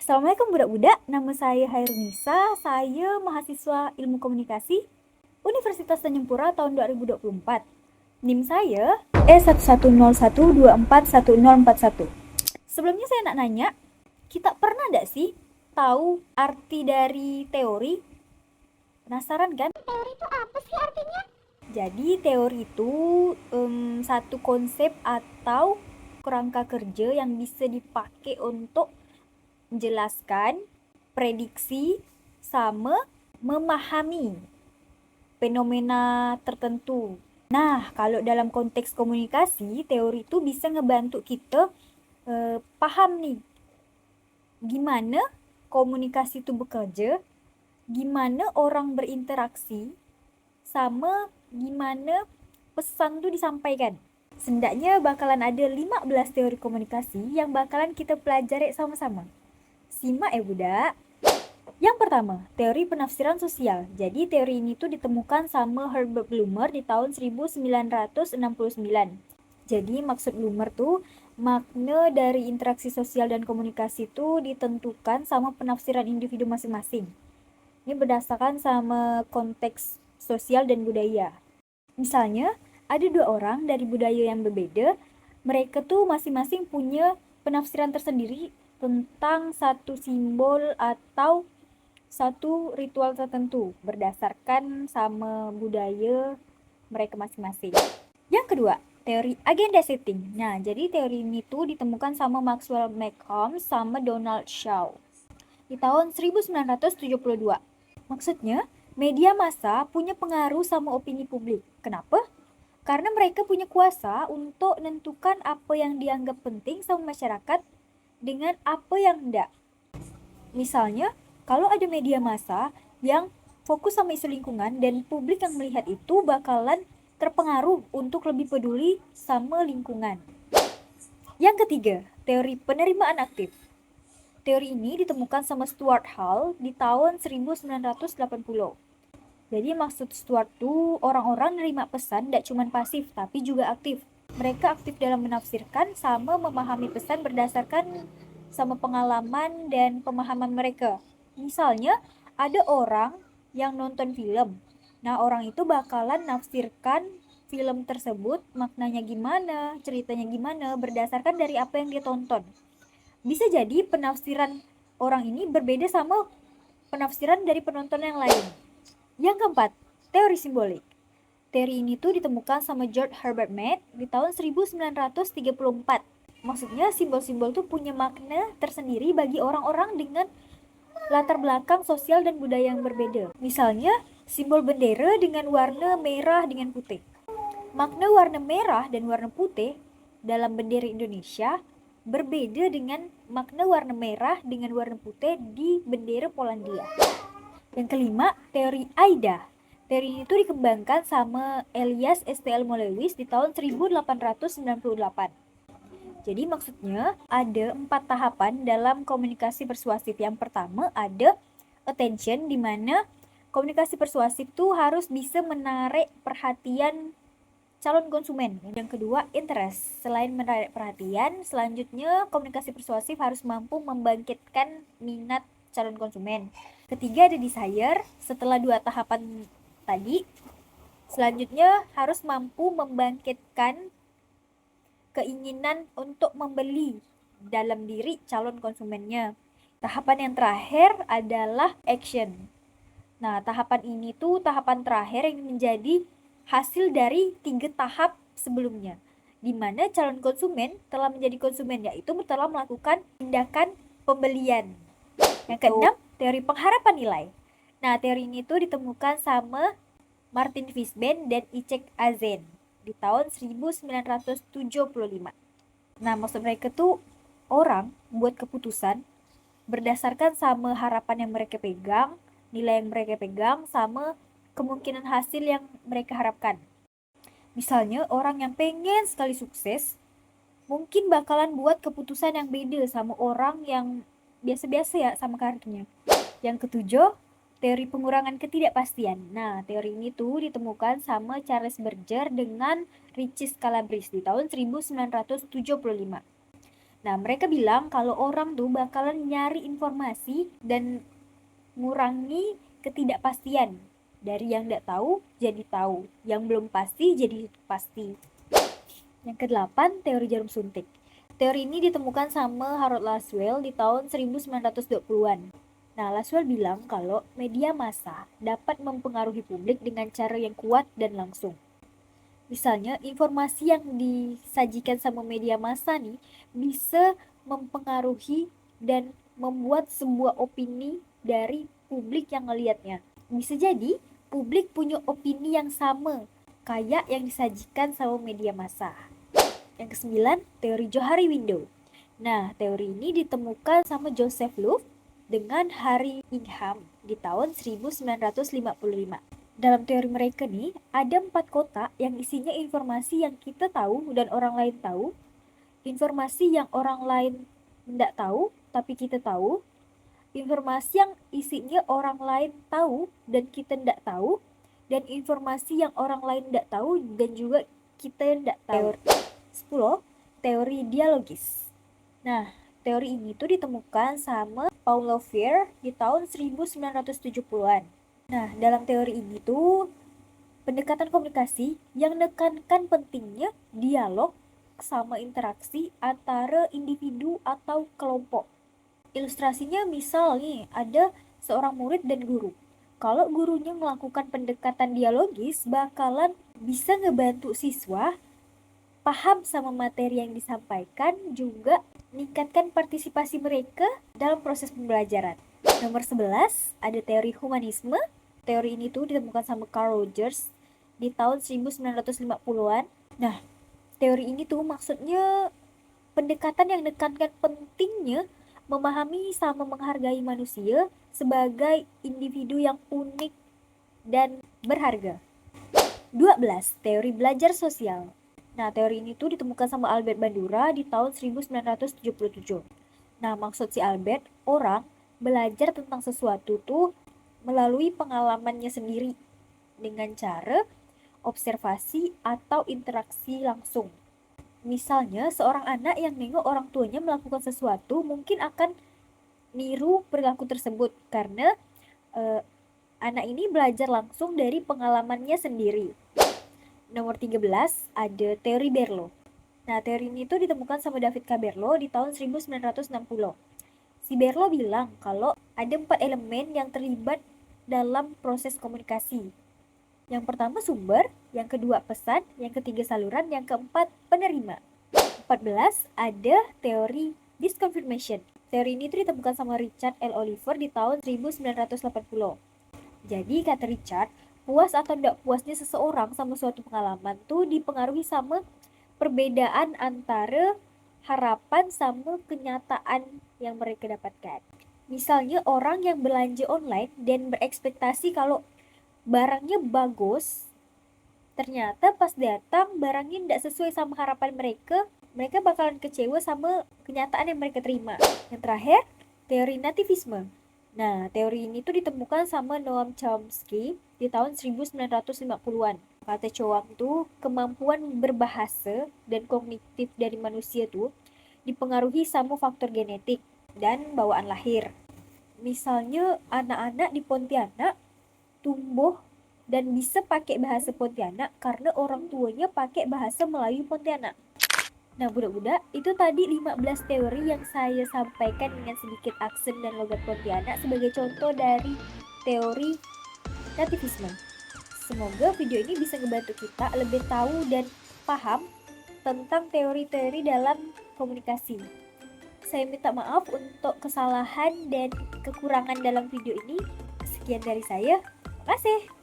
Assalamualaikum budak-budak, nama saya Hairunisa, saya mahasiswa Ilmu Komunikasi Universitas Tanjung tahun 2024. NIM saya E1101241041. Sebelumnya saya nak nanya, kita pernah nggak sih tahu arti dari teori? Penasaran kan? Teori itu apa sih artinya? Jadi teori itu satu konsep atau kerangka kerja yang bisa dipakai untuk menjelaskan, prediksi, sama memahami fenomena tertentu. Nah, kalau dalam konteks komunikasi, teori itu bisa ngebantu kita paham nih, gimana komunikasi itu bekerja, gimana orang berinteraksi, sama gimana pesan itu disampaikan. Setidaknya bakalan ada 15 teori komunikasi yang bakalan kita pelajari sama-sama. Simak ya budak. Yang pertama, teori penafsiran sosial. Jadi teori ini tuh ditemukan sama Herbert Blumer di tahun 1969. Jadi maksud Blumer tuh makna dari interaksi sosial dan komunikasi itu ditentukan sama penafsiran individu masing-masing. Ini berdasarkan sama konteks sosial dan budaya. Misalnya, ada dua orang dari budaya yang berbeda, mereka tuh masing-masing punya penafsiran tersendiri tentang satu simbol atau satu ritual tertentu berdasarkan sama budaya mereka masing-masing. Yang kedua, teori agenda setting. Nah, jadi teori ini tuh ditemukan sama Maxwell Malcolm sama Donald Shaw di tahun 1972. Maksudnya, media massa punya pengaruh sama opini publik. Kenapa? Karena mereka punya kuasa untuk menentukan apa yang dianggap penting sama masyarakat dengan apa yang enggak. Misalnya, kalau ada media massa yang fokus sama isu lingkungan dan publik yang melihat itu bakalan terpengaruh untuk lebih peduli sama lingkungan. Yang ketiga, teori penerimaan aktif. Teori ini ditemukan sama Stuart Hall di tahun 1980. Jadi maksud Stuart itu orang-orang nerima pesan tidak cuma pasif tapi juga aktif. Mereka aktif dalam menafsirkan sama memahami pesan berdasarkan sama pengalaman dan pemahaman mereka. Misalnya ada orang yang nonton film. Nah, orang itu bakalan nafsirkan film tersebut, maknanya gimana, ceritanya gimana, berdasarkan dari apa yang dia tonton. Bisa jadi penafsiran orang ini berbeda sama penafsiran dari penonton yang lain. Yang keempat, teori simbolik. Teori ini tuh ditemukan sama George Herbert Mead di tahun 1934. Maksudnya simbol-simbol tuh punya makna tersendiri bagi orang-orang dengan latar belakang sosial dan budaya yang berbeda. Misalnya, simbol bendera dengan warna merah dengan putih. Makna warna merah dan warna putih dalam bendera Indonesia berbeda dengan makna warna merah dengan warna putih di bendera Polandia. Yang kelima, teori AIDA. Teori ini tuh dikembangkan sama Elias STL Molewis di tahun 1898. Jadi maksudnya ada 4 tahapan dalam komunikasi persuasif. Yang pertama ada attention, di mana komunikasi persuasif tuh harus bisa menarik perhatian calon konsumen. Yang kedua, interest. Selain menarik perhatian, selanjutnya komunikasi persuasif harus mampu membangkitkan minat calon konsumen. Ketiga, ada desire. Setelah 2 tahapan tadi, selanjutnya harus mampu membangkitkan keinginan untuk membeli dalam diri calon konsumennya. Tahapan yang terakhir adalah action. Nah, tahapan ini tuh tahapan terakhir yang menjadi hasil dari 3 tahap sebelumnya, di mana calon konsumen telah menjadi konsumen, yaitu telah melakukan tindakan pembelian. Yang keenam, teori pengharapan nilai. Nah, teori ini tuh ditemukan sama Martin Fishman dan Icek Azen di tahun 1975. Nah, maksud mereka tuh orang buat keputusan berdasarkan sama harapan yang mereka pegang, nilai yang mereka pegang, sama kemungkinan hasil yang mereka harapkan. Misalnya orang yang pengen sekali sukses mungkin bakalan buat keputusan yang beda sama orang yang biasa-biasa ya sama karirnya. Yang ketujuh, teori pengurangan ketidakpastian. Nah, teori ini tuh ditemukan sama Charles Berger dengan Richie Scalabris di tahun 1975. Nah, mereka bilang kalau orang tuh bakalan nyari informasi dan ngurangi ketidakpastian. Dari yang tidak tahu jadi tahu, yang belum pasti jadi pasti. Yang kedelapan, teori jarum suntik. Teori ini ditemukan sama Harold Laswell di tahun 1920-an. Nah, Laswell bilang kalau media massa dapat mempengaruhi publik dengan cara yang kuat dan langsung. Misalnya, informasi yang disajikan sama media massa nih bisa mempengaruhi dan membuat sebuah opini dari publik yang ngelihatnya. Bisa jadi publik punya opini yang sama kayak yang disajikan sama media massa. Yang kesembilan, teori Johari Window. Nah, teori ini ditemukan sama Joseph Luft dengan Harry Ingham di tahun 1955. Dalam teori mereka nih, ada 4 kotak yang isinya informasi yang kita tahu dan orang lain tahu, informasi yang orang lain tidak tahu tapi kita tahu, informasi yang isinya orang lain tahu dan kita tidak tahu, dan informasi yang orang lain tidak tahu dan juga kita tidak tahu. 10. Teori dialogis. Nah, teori ini tuh ditemukan sama Paulo Freire di tahun 1970-an. Nah, dalam teori ini tuh pendekatan komunikasi yang menekankan pentingnya dialog sama interaksi antara individu atau kelompok. Ilustrasinya misal nih, ada seorang murid dan guru. Kalau gurunya melakukan pendekatan dialogis, bakalan bisa ngebantu siswa paham sama materi yang disampaikan, juga meningkatkan partisipasi mereka dalam proses pembelajaran. Nomor 11, ada teori humanisme. Teori ini tuh ditemukan sama Carl Rogers di tahun 1950-an. Nah, teori ini tuh maksudnya pendekatan yang menekankan pentingnya memahami sama menghargai manusia sebagai individu yang unik dan berharga. 12. Teori belajar sosial. Nah, teori ini tuh ditemukan sama Albert Bandura di tahun 1977. Nah, maksud si Albert, orang belajar tentang sesuatu tuh melalui pengalamannya sendiri dengan cara observasi atau interaksi langsung. Misalnya, seorang anak yang nengok orang tuanya melakukan sesuatu mungkin akan niru perilaku tersebut karena anak ini belajar langsung dari pengalamannya sendiri. Nomor 13, ada teori Berlo. Nah, teori ini tuh ditemukan sama David K. Berlo di tahun 1960. Si Berlo bilang kalau ada 4 elemen yang terlibat dalam proses komunikasi. Yang pertama sumber, yang kedua pesan, yang ketiga saluran, yang keempat penerima. 14, ada teori disconfirmation. Teori ini tuh ditemukan sama Richard L. Oliver di tahun 1980. Jadi kata Richard, puas atau tidak puasnya seseorang sama suatu pengalaman tuh dipengaruhi sama perbedaan antara harapan sama kenyataan yang mereka dapatkan. Misalnya orang yang belanja online dan berekspektasi kalau barangnya bagus, ternyata pas datang barangnya tidak sesuai sama harapan mereka, mereka bakalan kecewa sama kenyataan yang mereka terima. Yang terakhir, teori nativisme. Nah, teori ini tuh ditemukan sama Noam Chomsky di tahun 1950-an. Kata Choam tuh, kemampuan berbahasa dan kognitif dari manusia tuh dipengaruhi sama faktor genetik dan bawaan lahir. Misalnya anak-anak di Pontianak tumbuh dan bisa pakai bahasa Pontianak karena orang tuanya pakai bahasa Melayu Pontianak. Nah, budak-budak, itu tadi 15 teori yang saya sampaikan dengan sedikit aksen dan logat Pontianak sebagai contoh dari teori nativisme. Semoga video ini bisa membantu kita lebih tahu dan paham tentang teori-teori dalam komunikasi. Saya minta maaf untuk kesalahan dan kekurangan dalam video ini. Sekian dari saya. Terima kasih.